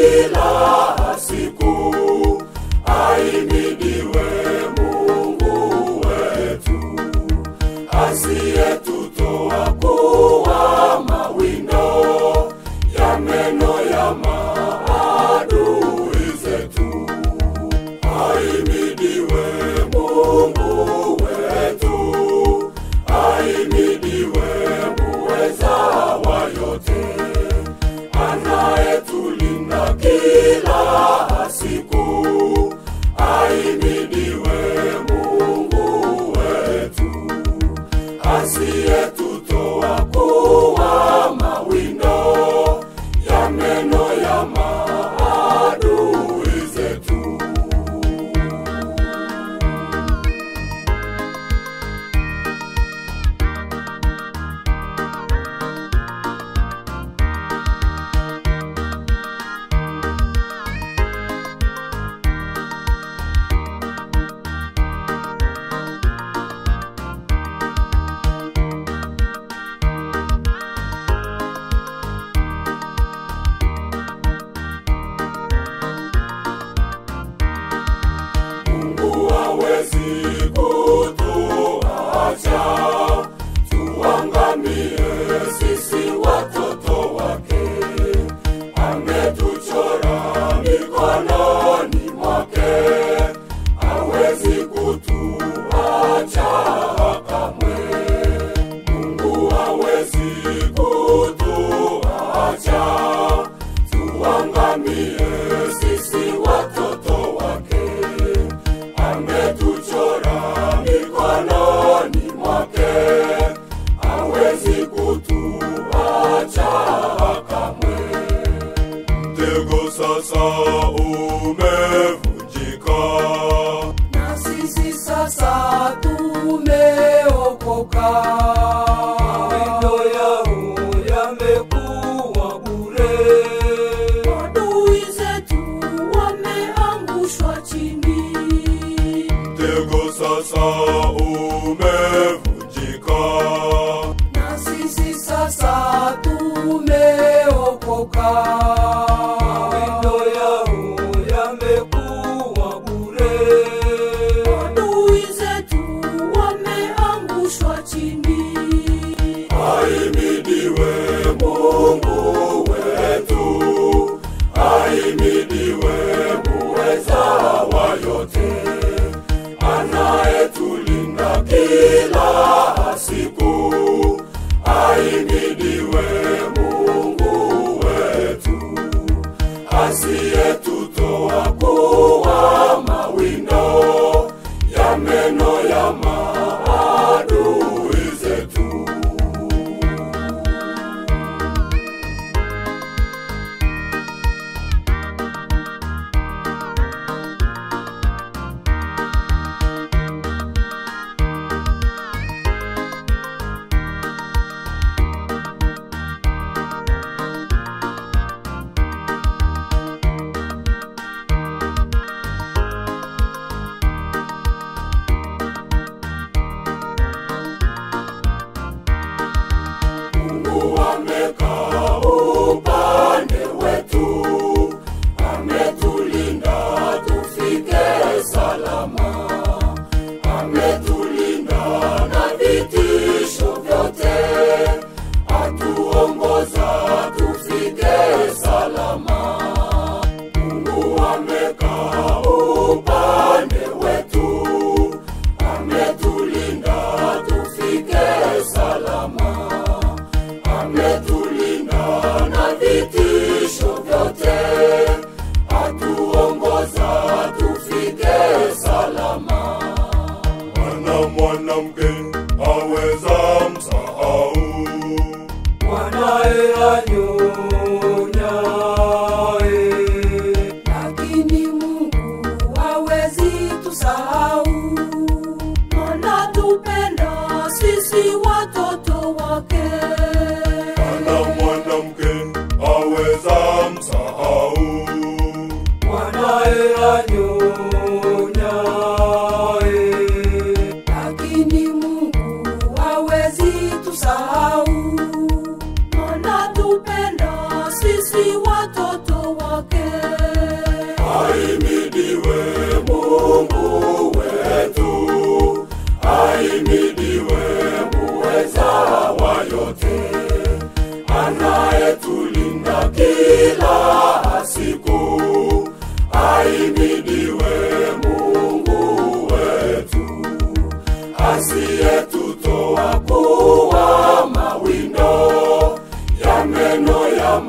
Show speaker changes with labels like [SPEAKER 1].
[SPEAKER 1] kila siku. Ahimidiwe Mungu wetu, asiyetutoa kuwa mawindo ya meno ya maadui zetu. Ahimidiwe Mungu wetu, ahimidiwe muweza wa yote, anayetulinda kila siku. Ahimidiwe Mungu wetu, asiyetutoa kuwa mawindo ya meno ya maadui zetu. Hawezi kutuacha tuangamie sisi watoto wake. Ametuchora mikononi mwake, hawezi kutuacha kamwe. Mungu hawezi kutuacha tuangamie sisi watoto wake. Ametuchora mikononi mwake, hawezi kutuacha kamwe. Mtego sasa umevunjika,
[SPEAKER 2] na sisi sasa tumeokoka. Mawindo yao yamekuwa bure, adui zetu wameangushwa chini.
[SPEAKER 1] Mtego sasa umevunjika,
[SPEAKER 2] na sisi sasa tumeokoka. Mawindo yao yamekuwa bure, adui zetu wameangushwa chini.
[SPEAKER 1] ahimidiwe Mungu wetu, ahimidiwe muweza wa yote, anayetulinda kila siku. Ahimidiwe Mungu wetu, asiyetutoa kuwa mawindo ya meno ya maadui zetu. Mungu amekaa upande wetu, ametulinda tufike salama. Ametulinda na vitisho vyote, atuongoza tufike salama. Mungu amekaa upande wetu, ametulinda tufike salama. Ametulinda na vitisho vyote, atuongoza tufike salama. Mwanamke aweza msahau
[SPEAKER 2] Mwanae anyonyaye, lakini Mungu hawezi tusahau. Anatupenda sisi watoto wake.
[SPEAKER 1] mwanamke aweza msahau
[SPEAKER 2] Mwanae anyonyaye, lakini Mungu hawezi tusahau. Anatupenda sisi watoto wake.
[SPEAKER 1] yote, anayetulinda kila siku. Ahimidiwe Mungu wetu, asiyetutoa kuwa mawindo ya meno ya